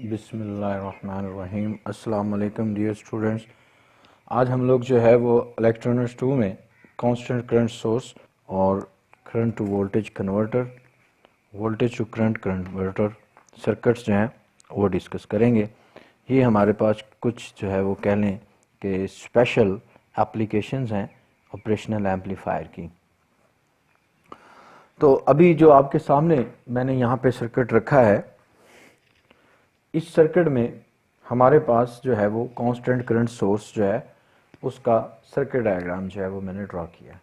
बिस्मिल्लाहिर्रहमानिर्रहीम। अस्सलाम वालेकुम डियर स्टूडेंट्स। आज हम लोग जो है वो इलेक्ट्रॉनिक्स 2 में कांस्टेंट करंट सोर्स और current to voltage converter, voltage to current converter circuits जो हैं वो डिस्कस करेंगे। ये हमारे पास कुछ जो है वो कह लें कि स्पेशल एप्लीकेशंस हैं ऑपरेशनल एम्पलीफायर की। तो अभी जो आपके सामने मैंने यहाँ पे सर्किट रखा है, इस सर्किट में हमारे पास जो है वो कांस्टेंट करंट सोर्स जो है उसका सर्किट डायग्राम जो है वो मैंने ड्रॉ किया।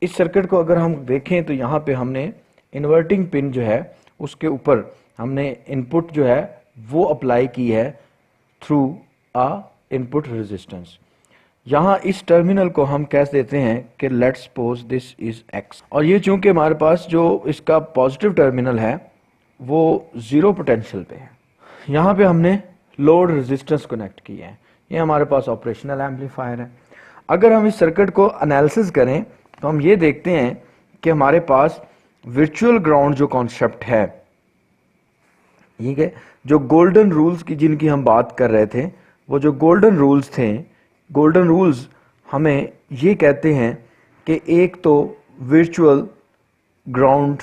इस सर्किट को अगर हम देखें तो यहाँ पे हमने इन्वर्टिंग पिन जो है उसके ऊपर हमने इनपुट जो है वो अप्लाई की है थ्रू आ इनपुट रेजिस्टेंस। यहाँ इस टर्मिनल को हम कह देते हैं कि let's suppose this is x, और ये चूंकि हमारे पास जो इसका पॉजिटिव टर्मिनल है वो जीरो पोटेंशियल पे है, यहाँ पे हमने लोड रेजिस्टेंस कनेक्ट किए हैं। ये हमारे पास ऑपरेशनल एम्पलीफायर है। अगर हम इस सर्किट को एनालिसिस करें तो हम ये देखते हैं कि हमारे पास वर्चुअल ग्राउंड जो कॉन्सेप्ट है, ठीक है, जो गोल्डन रूल्स की जिनकी हम बात कर रहे थे, वो जो गोल्डन रूल्स थे, गोल्डन रूल्स हमें ये कहते हैं कि एक तो वर्चुअल ग्राउंड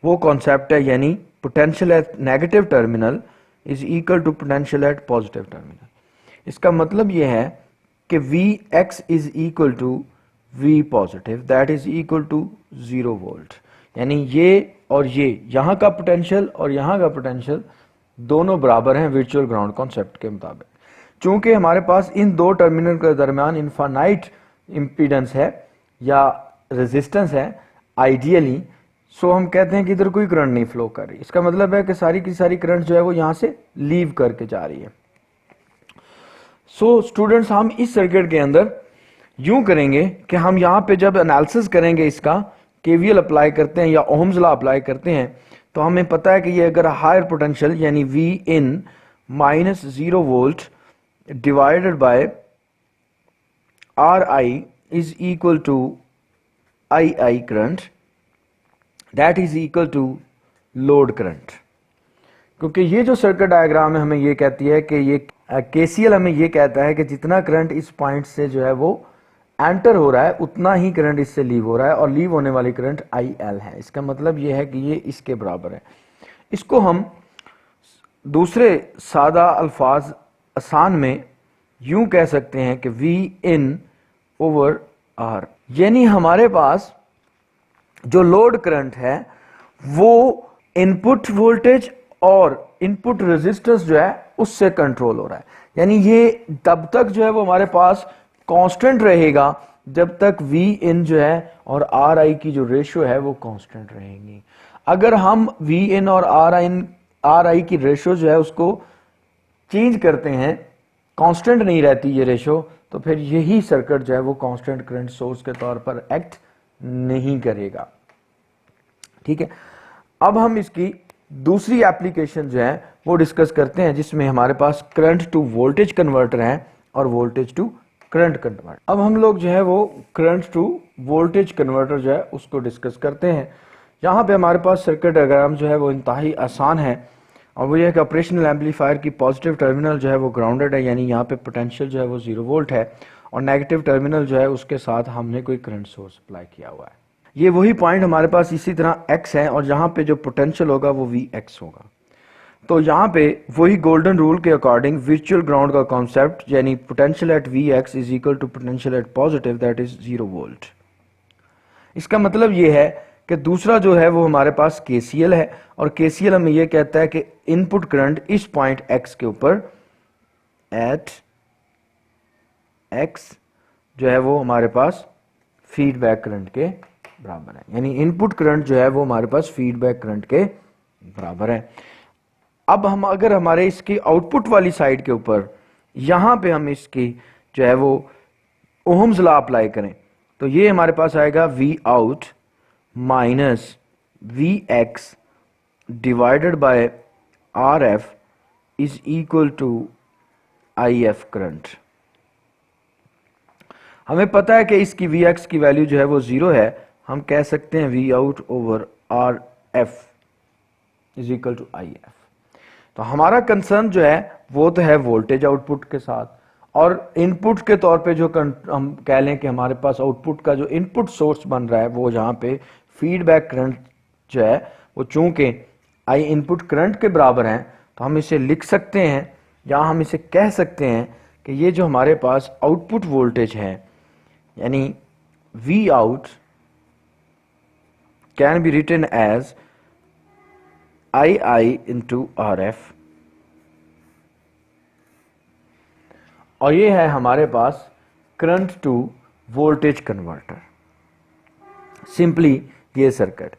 वो कॉन्सेप्ट है, यानी potential at negative terminal is equal to potential at positive terminal. इसका मतलब यह है कि Vx is equal to V positive, that is equal to 0 volt. यानी ये और ये, यहाँ का पोटेंशियल और यहाँ का पोटेंशियल दोनों बराबर हैं वर्चुअल ग्राउंड कॉन्सेप्ट के मुताबिक। चूंकि हमारे पास इन दो टर्मिनल के दरमियान इनफाइनाइट इंपीडेंस है या रेजिस्टेंस है आइडियली, सो हम कहते हैं कि इधर कोई करंट नहीं फ्लो कर रही। इसका मतलब है कि सारी की सारी करंट जो है वो यहां से लीव करके जा रही है। सो स्टूडेंट्स, हम इस सर्किट के अंदर यूं करेंगे कि हम यहां पे जब एनालिसिस करेंगे, इसका केवीएल अप्लाई करते हैं या ओहम्स लॉ अप्लाई करते हैं, तो हमें पता है कि ये अगर हायर पोटेंशियल यानी V in minus 0 volt divided by R I is equal to I I current, that is equal to load current. क्योंकि ये जो सर्किट डायग्राम है हमें ये कहती है कि ये केसीएल हमें ये कहता है कि जितना करंट इस पॉइंट से जो है वो एंटर हो रहा है उतना ही करंट इससे लीव हो रहा है, और लीव होने वाली करंट आई एल है। इसका मतलब ये है कि ये इसके बराबर है। इसको हम दूसरे सादा अल्फाज आसान में यूं कह सकते हैं कि वी इन ओवर आर, यानी हमारे पास जो लोड करंट है वो इनपुट वोल्टेज और इनपुट रेजिस्टेंस जो है उससे कंट्रोल हो रहा है। यानी ये तब तक जो है वो हमारे पास कांस्टेंट रहेगा जब तक वी इन जो है और आर आई की जो रेशियो है वो कांस्टेंट रहेंगी। अगर हम वी इन और आर आई की रेशियो जो है उसको चेंज करते हैं, कांस्टेंट नहीं रहती ये रेशियो, तो फिर यही सर्किट जो है वो कांस्टेंट करंट सोर्स के तौर पर एक्ट नहीं करेगा। ठीक है, अब हम इसकी दूसरी एप्लीकेशन जो है वो डिस्कस करते हैं, जिसमें हमारे पास करंट टू वोल्टेज कन्वर्टर है और वोल्टेज टू करंट कन्वर्टर। अब हम लोग जो है वो करंट टू वोल्टेज कन्वर्टर जो है उसको डिस्कस करते हैं। यहाँ पे हमारे पास सर्किट डायग्राम जो है वो इंतहाई आसान है, और वो ये है कि ऑपरेशनल एम्पलीफायर की पॉजिटिव टर्मिनल जो है वो ग्राउंडेड है, यानी यहाँ पे पोटेंशियल जो है वो 0 वोल्ट है, और नेगेटिव टर्मिनल जो है उसके साथ हमने कोई करंट सोर्स अप्लाई किया हुआ है। ये वही पॉइंट हमारे पास इसी तरह x है, और यहाँ पे जो पोटेंशियल होगा वो Vx होगा। तो यहाँ पे वही गोल्डन रूल के अकॉर्डिंग वर्चुअल ग्राउंड का कॉन्सेप्ट, यानी potential at Vx is equal to potential at positive, that is 0 volt. इसका मतलब ये है कि दूसरा जो है वो हमारे पास KCL है, और KCL हमें ये कहता है कि इनपुट करंट इस पॉइंट x के ऊपर एट x जो है वो हमारे पास फीडबैक करंट के बराबर है, यानी इनपुट करंट जो है वो हमारे पास फीडबैक करंट के बराबर है। अब हम अगर हमारे इसकी आउटपुट वाली साइड के ऊपर यहां पे हम इसकी जो है वो ओहम्स लॉ अप्लाई करें, तो ये हमारे पास आएगा V out minus V X divided by R F is equal to I F current. हमें पता है कि इसकी Vx की वैल्यू जो है वो 0 है, हम कह सकते हैं V out over R F is equal to I F. तो हमारा कंसर्न जो है वो तो है वोल्टेज आउटपुट के साथ, और इनपुट के तौर पे जो हम कह लें कि हमारे पास आउटपुट का जो इनपुट सोर्स बन रहा है वो जहाँ पे फीडबैक करंट जो है वो चूंकि आई इनपुट करंट के बराबर है, तो हम इसे लिख सकते हैं या हम इसे कह सकते हैं कि ये जो हमारे पास आउटपुट वोल्टेज है यानी V out can be written as I I into R F, और ये है हमारे पास current to voltage converter. Simply ये सर्किट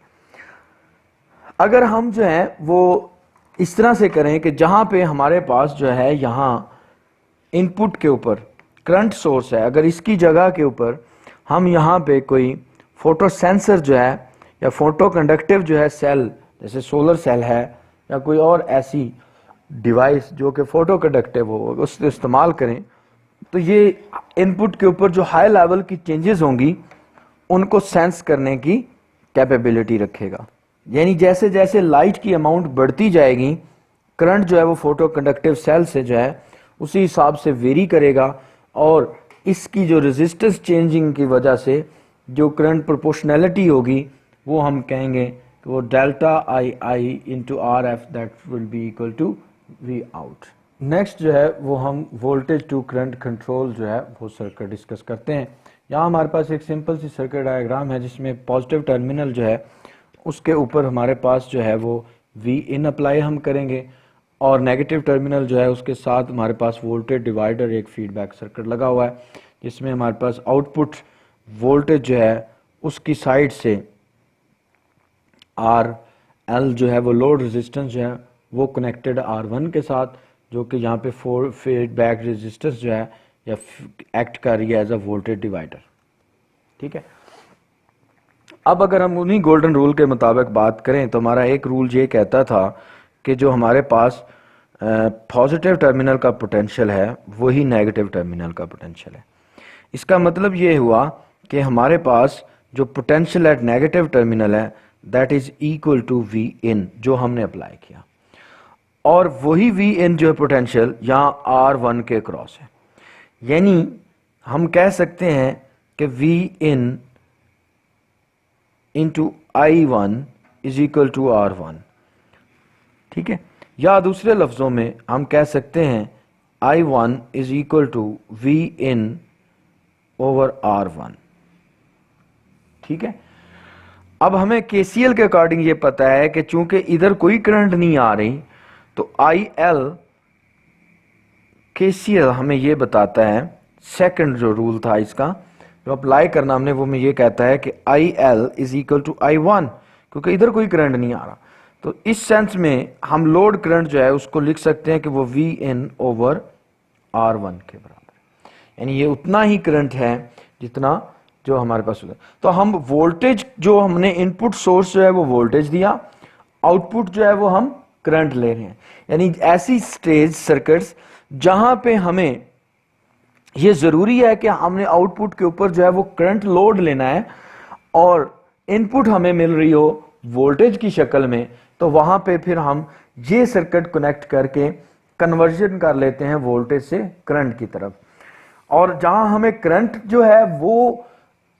अगर हम जो है वो इस तरह से करें कि जहां पे हमारे पास जो है यहां इनपुट के ऊपर करंट सोर्स है, अगर इसकी जगह के ऊपर हम यहां पे कोई फोटो सेंसर जो है या फोटो कंडक्टिव जो है सेल, जैसे सोलर सेल है या कोई और ऐसी डिवाइस जो कि फोटो कंडक्टिव हो, उससे इस्तेमाल करें, तो ये इनपुट के ऊपर जो हाई लेवल की चेंजेस होंगी उनको सेंस करने की कैपेबिलिटी रखेगा। यानी जैसे जैसे लाइट की अमाउंट बढ़ती जाएगी, करंट जो है वो फोटो कंडक्टिव सेल से जो है उसी हिसाब से वेरी करेगा, और इसकी जो रेजिस्टेंस चेंजिंग की वजह से जो करंट प्रोपोर्शनैलिटी होगी वो हम कहेंगे कि वो delta I I into R F that will be equal to V out. Next जो है वो हम वोल्टेज टू करंट कंट्रोल जो है वो सर्किट डिस्कस करते हैं। यहाँ हमारे पास एक सिंपल सी सर्किट डायग्राम है जिसमें पॉजिटिव टर्मिनल जो है उसके ऊपर हमारे पास जो है वो वी इन अप्लाई हम करेंगे, और नेगेटिव टर्मिनल जो है उसके साथ हमारे पास वोल्टेज डिवाइडर एक फीडबैक सर्किट लगा हुआ है जिसमें हमारे पास आउटपुट वोल्टेज जो है उसकी साइड से आर एल जो है वो लोड रेजिस्टेंस जो है वो कनेक्टेड R1 के साथ, जो कि यहाँ पे फीडबैक रेजिस्टेंस जो है या एक्ट कर रही है एज अ वोल्टेज डिवाइडर। ठीक है, अब अगर हम उन्हीं गोल्डन रूल के मुताबिक बात करें तो हमारा एक रूल ये कहता था कि जो हमारे पास पॉजिटिव टर्मिनल का पोटेंशियल है वही नेगेटिव टर्मिनल का पोटेंशियल है। इसका मतलब ये हुआ कि हमारे पास जो पोटेंशियल एट नेगेटिव टर्मिनल है that is equal to V in जो हमने अप्लाई किया, और वही वी इन जो है पोटेंशियल यहाँ R1 के क्रॉस है। यानी हम कह सकते हैं कि V in into I1 is equal to R1। ठीक है, या दूसरे लफ्जों में हम कह सकते हैं I1 is equal to V in over R1। ठीक है, अब हमें KCL के अकॉर्डिंग ये पता है कि चूंकि इधर कोई करंट नहीं आ रही तो IL KCL हमें ये बताता है, सेकंड जो रूल था इसका जो अप्लाई करना हमने वो में ये कहता है कि IL is equal to I1, क्योंकि इधर कोई करंट नहीं आ रहा। तो इस सेंस में हम लोड करंट जो है उसको लिख सकते हैं कि वो वी इन ओवर R1 के बराबर है, यानी ये उतना ही करंट है जितना जो हमारे पास होगा। तो हम वोल्टेज जो हमने इनपुट सोर्स जो है वो वोल्टेज दिया, आउटपुट जो है वो हम करंट ले रहे हैं। यानी ऐसी स्टेज सर्किट्स जहां पे हमें ये जरूरी है कि हमने आउटपुट के ऊपर जो है वो करंट लोड लेना है और इनपुट हमें मिल रही हो वोल्टेज की शक्ल में, तो वहां पे फिर हम ये सर्किट कनेक्ट करके कन्वर्जन कर लेते हैं वोल्टेज से करंट की तरफ। और जहां हमें करंट जो है वो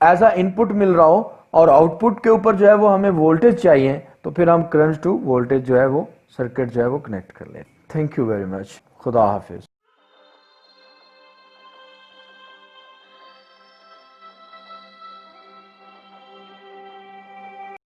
एज अ इनपुट मिल रहा हो और आउटपुट के ऊपर जो है वो हमें वोल्टेज चाहिए, तो फिर हम करंट टू वोल्टेज जो है वो सर्किट जो है वो कनेक्ट कर लेते हैं। Thank you very much. खुदा हाफिज।